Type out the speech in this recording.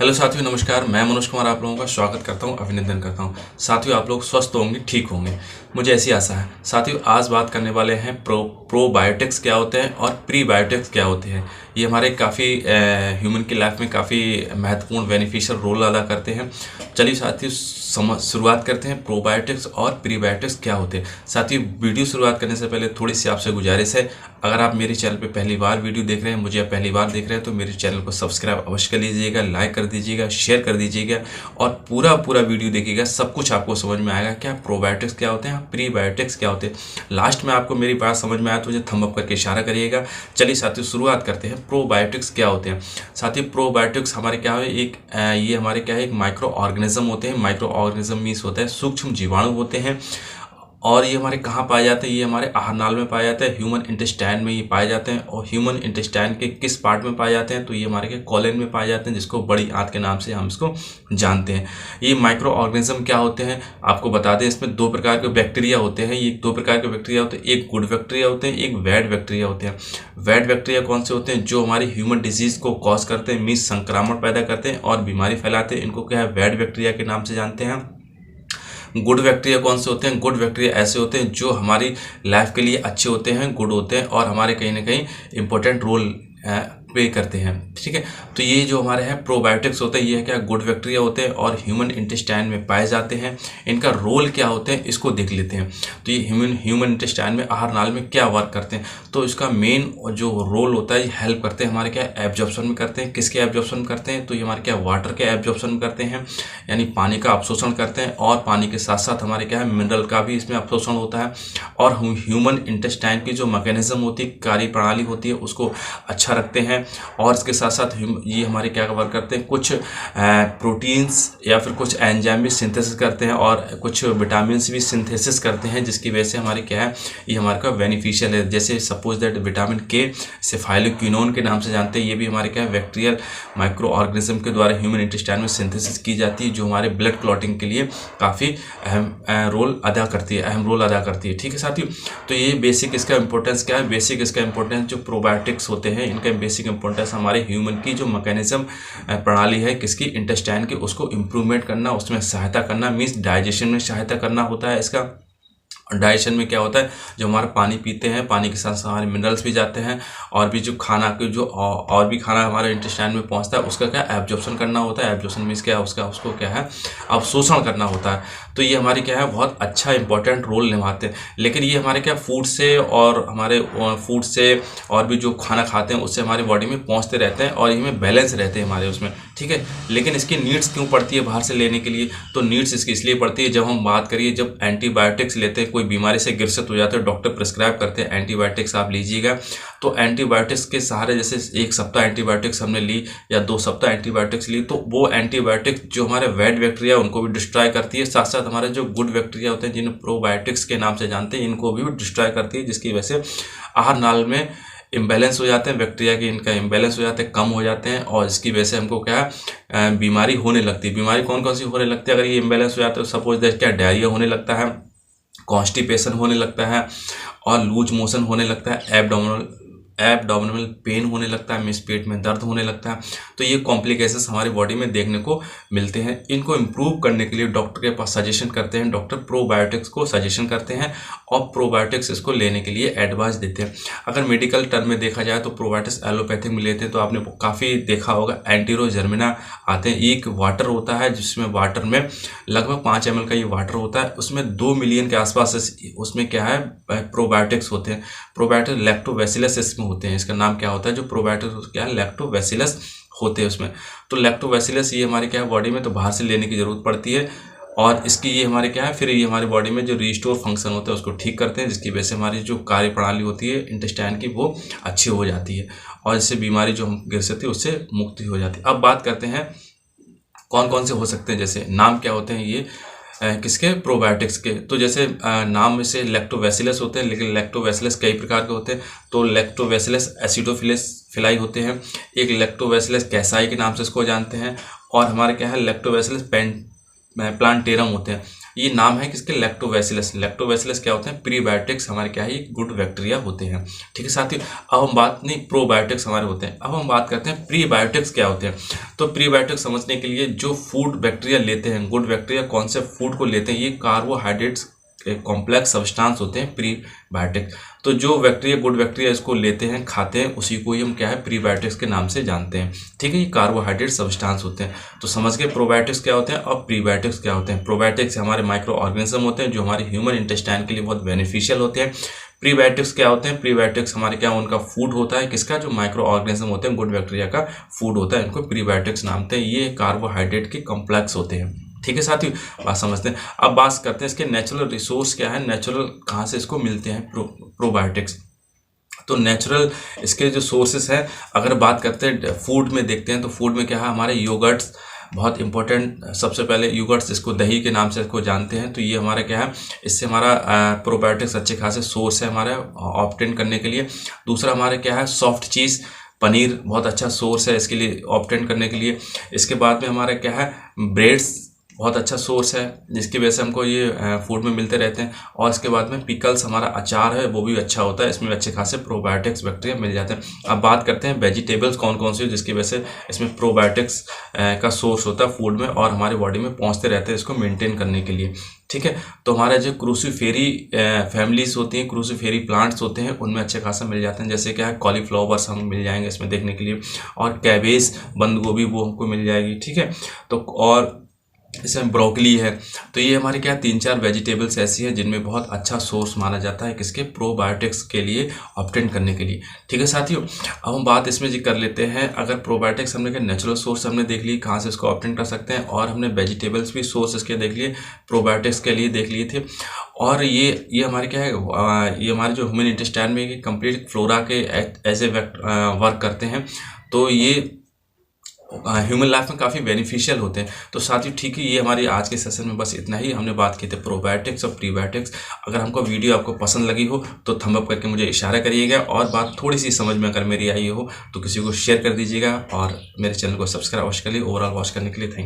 Hello साथियों, नमस्कार। मैं मनोज कुमार आप लोगों का स्वागत करता हूं, अभिनंदन करता हूं। साथियों, आप लोग स्वस्थ होंगे, ठीक होंगे, मुझे ऐसी आशा है। साथियों, आज बात करने वाले हैं प्रोबायोटिक्स क्या होते हैं और प्रीबायोटिक्स क्या होते हैं। ये हमारे काफ़ी ह्यूमन की लाइफ में काफ़ी महत्वपूर्ण बेनिफिशियल रोल अदा करते हैं। चलिए साथियों, शुरुआत करते हैं। प्रोबायोटिक्स और प्रीबायोटिक्स क्या होते हैं। साथियों, वीडियो शुरुआत करने से पहले थोड़ी सी आपसे गुजारिश है, अगर आप मेरे चैनल पे पहली बार वीडियो देख रहे हैं, मुझे आप पहली बार देख रहे हैं, तो मेरे चैनल को सब्सक्राइब अवश्य कर लीजिएगा, लाइक कर दीजिएगा, शेयर कर दीजिएगा और पूरा पूरा वीडियो देखिएगा। सब कुछ आपको समझ में आएगा, क्या प्रोबायोटिक्स क्या होते हैं, प्रीबायोटिक्स क्या होते हैं। लास्ट में आपको मेरी बात समझ में आया तो मुझे थंब अप करके इशारा करिएगा। चलिए साथियों, शुरुआत करते हैं। प्रोबायोटिक्स क्या होते हैं। साथियों, प्रोबायोटिक्स हमारे क्या है, ये हमारे क्या है, एक माइक्रो ऑर्गेनिज्म होते हैं। माइक्रो ऑर्गेनिज्म मीन्स होता है सूक्ष्म जीवाणु होते हैं। और ये हमारे कहाँ पाए जाते हैं, ये हमारे आहार नाल में पाए जाते हैं, ह्यूमन इंटेस्टाइन में ये पाए जाते हैं। और ह्यूमन इंटेस्टाइन के किस पार्ट में पाए जाते हैं, तो ये हमारे के कॉलन में पाए जाते हैं, जिसको बड़ी आंत के नाम से हम इसको जानते हैं। ये माइक्रो ऑर्गेनिज्म क्या होते हैं आपको बता दें, इसमें दो प्रकार के बैक्टीरिया होते हैं। ये दो प्रकार के बैक्टीरिया होते हैं, एक गुड बैक्टीरिया होते हैं, एक बैड बैक्टीरिया होते हैं। बैड बैक्टीरिया कौन से होते हैं, जो हमारी ह्यूमन डिजीज को कॉज करते हैं, मीन्स संक्रमण पैदा करते हैं और बीमारी फैलाते हैं, इनको क्या है, बैड बैक्टीरिया के नाम से जानते हैं। गुड बैक्टीरिया कौन से होते हैं, गुड बैक्टीरिया ऐसे होते हैं जो हमारी लाइफ के लिए अच्छे होते हैं, गुड होते हैं और हमारे कहीं ना कहीं इंपॉर्टेंट रोल प्ले करते हैं। ठीक है, तो ये जो हमारे हैं प्रोबायोटिक्स होते हैं, ये क्या गुड बैक्टीरिया होते हैं और ह्यूमन इंटेस्टाइन में पाए जाते हैं। इनका रोल क्या होते हैं इसको देख लेते हैं। तो ये ह्यूमन इंटेस्टाइन में, आहार नाल में क्या वर्क करते हैं, तो इसका मेन जो रोल होता है, ये हेल्प करते हैं हमारे क्या एब्जॉर्प्शन में करते हैं। किसके एब्जॉर्प्शन करते हैं, तो ये हमारे क्या वाटर के एब्जॉर्प्शन करते हैं, यानी पानी का अवशोषण करते हैं। और पानी के साथ साथ हमारे क्या है, मिनरल का भी इसमें अवशोषण होता है। और ह्यूमन इंटेस्टाइन की जो मैकेनिज्म होती है, कार्य प्रणाली होती है, उसको अच्छा रखते हैं। और इसके साथ साथ ये हमारे क्या वर्क करते हैं, कुछ प्रोटीन्स या फिर कुछ एंजाइम भी सिंथेसिस करते हैं और कुछ विटामिन्स भी सिंथेसिस करते हैं, जिसकी वजह से हमारे क्या है, ये हमारे का बेनिफिशियल है। जैसे सपोज दैट विटामिन के सेफाइलोक्विनोन के नाम से जानते हैं, ये भी हमारे क्या है, बैक्टीरियल माइक्रो ऑर्गेनिज्म के द्वारा ह्यूमन इंटेस्टाइन में सिंथेसिस की जाती है, जो हमारे ब्लड क्लॉटिंग के लिए काफ़ी अहम रोल अदा करती है। ठीक है साथियों, तो ये बेसिक इसका इंपॉर्टेंस क्या है, बेसिक इसका इंपॉर्टेंस जो प्रोबायोटिक्स होते हैं, इनका बेसिक इंपॉर्टेंस हमारे ह्यूमन की जो मैकेनिज्म प्रणाली है, किसकी, इंटेस्टाइन की, उसको इम्प्रूवमेंट करना, उसमें सहायता करना, मीन्स डाइजेशन में सहायता करना होता है। इसका डाइजेशन में क्या होता है, जो हमारा पानी पीते हैं, पानी के साथ साथ हमारे मिनरल्स भी जाते हैं और भी जो खाना के जो और भी खाना हमारे इंटेस्टाइन में पहुंचता है, उसका क्या एब्जॉर्प्शन करना होता है। एब्जॉर्प्शन मीन्स क्या है, उसको क्या है, अवशोषण करना होता है। तो ये हमारी क्या है, बहुत अच्छा इंपॉर्टेंट रोल निभाते हैं। लेकिन ये हमारे क्या फूड से और हमारे फूड से और भी जो खाना खाते हैं उससे हमारी बॉडी में पहुँचते रहते हैं और इनमें बैलेंस रहते हैं हमारे उसमें। ठीक है, लेकिन इसकी नीड्स क्यों पड़ती है बाहर से लेने के लिए, तो नीड्स इसकी इसलिए पड़ती है, जब हम बात करिए, जब एंटीबायोटिक्स लेते हैं, कोई बीमारी से ग्रसित हो जाते हैं, डॉक्टर प्रिस्क्राइब करते हैं एंटीबायोटिक्स आप लीजिएगा, तो एंटीबायोटिक्स के सहारे, जैसे एक सप्ताह एंटीबायोटिक्स हमने ली या 2 सप्ताह एंटीबायोटिक्स ली, तो वो एंटीबायोटिक्स जो हमारे बैड बैक्टीरिया उनको भी डिस्ट्रॉय करती है, साथ साथ हमारे जो गुड बैक्टीरिया होते हैं, जिन्हें प्रोबायोटिक्स के नाम से जानते हैं, इनको भी डिस्ट्रॉय करती है, जिसकी वजह से आहार नाल में इम्बैलेंस हो जाते हैं, बैक्टीरिया के इनका इम्बैलेंस हो जाते हैं, कम हो जाते हैं और इसकी वजह से हमको क्या है, बीमारी होने लगती है। बीमारी कौन कौन सी होने लगती है, अगर ये इम्बैलेंस हो जाता है तो सपोज दैट क्या, डायरिया होने लगता है, कॉन्स्टिपेशन होने लगता है और लूज मोशन होने लगता है, एब्डोमिनल पेन होने लगता है, मीन्स पेट में दर्द होने लगता है। तो ये कॉम्प्लिकेशंस हमारी बॉडी में देखने को मिलते हैं। इनको इम्प्रूव करने के लिए डॉक्टर के पास सजेशन करते हैं, डॉक्टर प्रोबायोटिक्स को सजेशन करते हैं और प्रोबायोटिक्स इसको लेने के लिए एडवाइस देते हैं। अगर मेडिकल टर्म में देखा जाए तो प्रोबायोटिक्स एलोपैथिक में लेते हैं तो आपने काफ़ी देखा होगा, एंटीरोजर्मिना आते हैं, एक वाटर होता है जिसमें वाटर में लगभग 5 ml का ये वाटर होता है, उसमें 2 मिलियन के आसपास उसमें क्या है, प्रोबायोटिक्स होते हैं। प्रोबायोटिक लैक्टोबैसिलस इसमें होते हैं, इसका नाम क्या होता है, जो प्रोबायोटिक्स क्या है, लैक्टोबैसिलस होते हैं उसमें। तो लैक्टोबैसिलस ये हमारे क्या है बॉडी में, तो बाहर से लेने की ज़रूरत पड़ती है और इसकी ये हमारे क्या है, फिर ये हमारी बॉडी में जो रिस्टोर फंक्शन होता है उसको ठीक करते हैं, जिसकी वजह से हमारी जो कार्य प्रणाली होती है इंटेस्टाइन की, वो अच्छी हो जाती है और इससे बीमारी जो हम ग्रसित है उससे मुक्ति हो जाती है। अब बात करते हैं कौन कौन से हो सकते हैं, जैसे नाम क्या होते हैं ये किसके, प्रोबायोटिक्स के। तो जैसे नाम में से लैक्टोबैसिलस होते हैं, लेकिन लैक्टोबैसिलस कई प्रकार के होते हैं। तो लैक्टोबैसिलस एसिडोफिलस फिलाई होते हैं, एक लैक्टोबैसिलस कैसाई के नाम से इसको जानते हैं और हमारे क्या है लैक्टोबैसिलस प्लांटेरम होते हैं। ये नाम है किसके, लैक्टोबैसिलस। लैक्टोबैसिलस क्या होते हैं, प्रीबायोटिक्स हमारे क्या है, गुड बैक्टीरिया होते हैं। ठीक है साथियों, अब हम बात नहीं, प्रोबायोटिक्स हमारे होते हैं। अब हम बात करते हैं प्रीबायोटिक्स क्या होते हैं। तो प्रीबायोटिक्स समझने के लिए जो फूड बैक्टीरिया लेते हैं, गुड बैक्टीरिया कौन से फूड को लेते हैं, ये कार्बोहाइड्रेट्स कॉम्प्लेक्स सब्सटेंस होते हैं प्रीबायोटिक। तो जो बैक्टीरिया, गुड बैक्टीरिया इसको लेते हैं, खाते हैं, उसी को ही हम क्या है, प्रीबायोटिक्स के नाम से जानते हैं। ठीक है, ये कार्बोहाइड्रेट सब्सटेंस होते हैं। तो समझ गए प्रोबायोटिक्स क्या होते हैं और प्रीबायोटिक्स क्या होते हैं। प्रोबायोटिक्स हमारे माइक्रो ऑर्गेनिज्म होते हैं जो हमारे ह्यूमन इंटेस्टाइन के लिए बहुत बेनिफिशियल होते हैं। प्रीबायोटिक्स क्या होते हैं, प्रीबायोटिक्स हमारे क्या, उनका फूड होता है, किसका, जो माइक्रो ऑर्गेनिज्म होते हैं, गुड बैक्टीरिया का फूड होता है, इनको प्रीबायोटिक्स नाम होते हैं। ये कार्बोहाइड्रेट के कॉम्प्लेक्स होते हैं। ठीक है साथियों, बात समझते हैं। अब बात करते हैं इसके नेचुरल रिसोर्स क्या है, नेचुरल कहाँ से इसको मिलते हैं प्रोबायोटिक्स। तो नेचुरल इसके जो सोर्सेस हैं, अगर बात करते हैं फूड में देखते हैं, तो फूड में क्या है, हमारे योगर्ट्स बहुत इंपॉर्टेंट। सबसे पहले योगर्ट्स, इसको दही के नाम से इसको जानते हैं। तो ये हमारा क्या है, इससे हमारा प्रोबायोटिक्स अच्छे खासे सोर्स है हमारा ऑब्टेन करने के लिए। दूसरा हमारे क्या है, सॉफ्ट चीज़, पनीर बहुत अच्छा सोर्स है इसके लिए ऑब्टेन करने के लिए। इसके बाद में हमारा क्या है, ब्रेड्स बहुत अच्छा सोर्स है, जिसकी वजह से हमको ये फूड में मिलते रहते हैं। और इसके बाद में पिकल्स, हमारा अचार है, वो भी अच्छा होता है, इसमें अच्छे खासे प्रोबायोटिक्स बैक्टीरिया मिल जाते हैं। अब बात करते हैं वेजिटेबल्स कौन कौन सी, जिसकी वजह से इसमें प्रोबायोटिक्स का सोर्स होता है फूड में, और हमारी बॉडी में पहुंचते रहते हैं इसको मेंटेन करने के लिए। ठीक है, तो हमारे जो क्रूसीफेरी फैमिलीज होती हैं, क्रूसीफेरी प्लांट्स होते हैं, उनमें अच्छे खासा मिल जाते हैं। जैसे क्या है, कॉलीफ्लावर्स हम मिल जाएंगे इसमें देखने के लिए, और कैबेज, बंद गोभी, वो हमको मिल जाएगी। ठीक है, तो और इसमें ब्रोकली है। तो ये हमारे क्या, 3-4 वेजिटेबल्स ऐसी हैं जिनमें बहुत अच्छा सोर्स माना जाता है किसके, प्रोबायोटिक्स के लिए ऑब्टेन करने के लिए। ठीक है साथियों, अब हम बात इसमें जी कर लेते हैं। अगर प्रोबायोटिक्स हमने क्या, नेचुरल सोर्स हमने देख ली कहाँ से इसको ऑब्टेन कर सकते हैं, और हमने वेजिटेबल्स भी सोर्स इसके देख लिए, प्रोबायोटिक्स के लिए देख लिए थे। और ये हमारे क्या है, ये हमारे जो ह्यूमन इंटेस्टाइन में कंप्लीट फ्लोरा के एज ए वर्क करते हैं। तो ये ह्यूमन लाइफ में काफ़ी बेनिफिशियल होते हैं। तो साथियों ठीक है, ये हमारी आज के सेशन में बस इतना ही। हमने बात की थी प्रोबायोटिक्स और प्रीबायोटिक्स। अगर हमको वीडियो आपको पसंद लगी हो तो थंब अप करके मुझे इशारा करिएगा, और बात थोड़ी सी समझ में अगर मेरी आई हो तो किसी को शेयर कर दीजिएगा, और मेरे चैनल को सब्सक्राइब अवश्य करिए। ओवरऑल वॉच करने के लिए थैंक यू।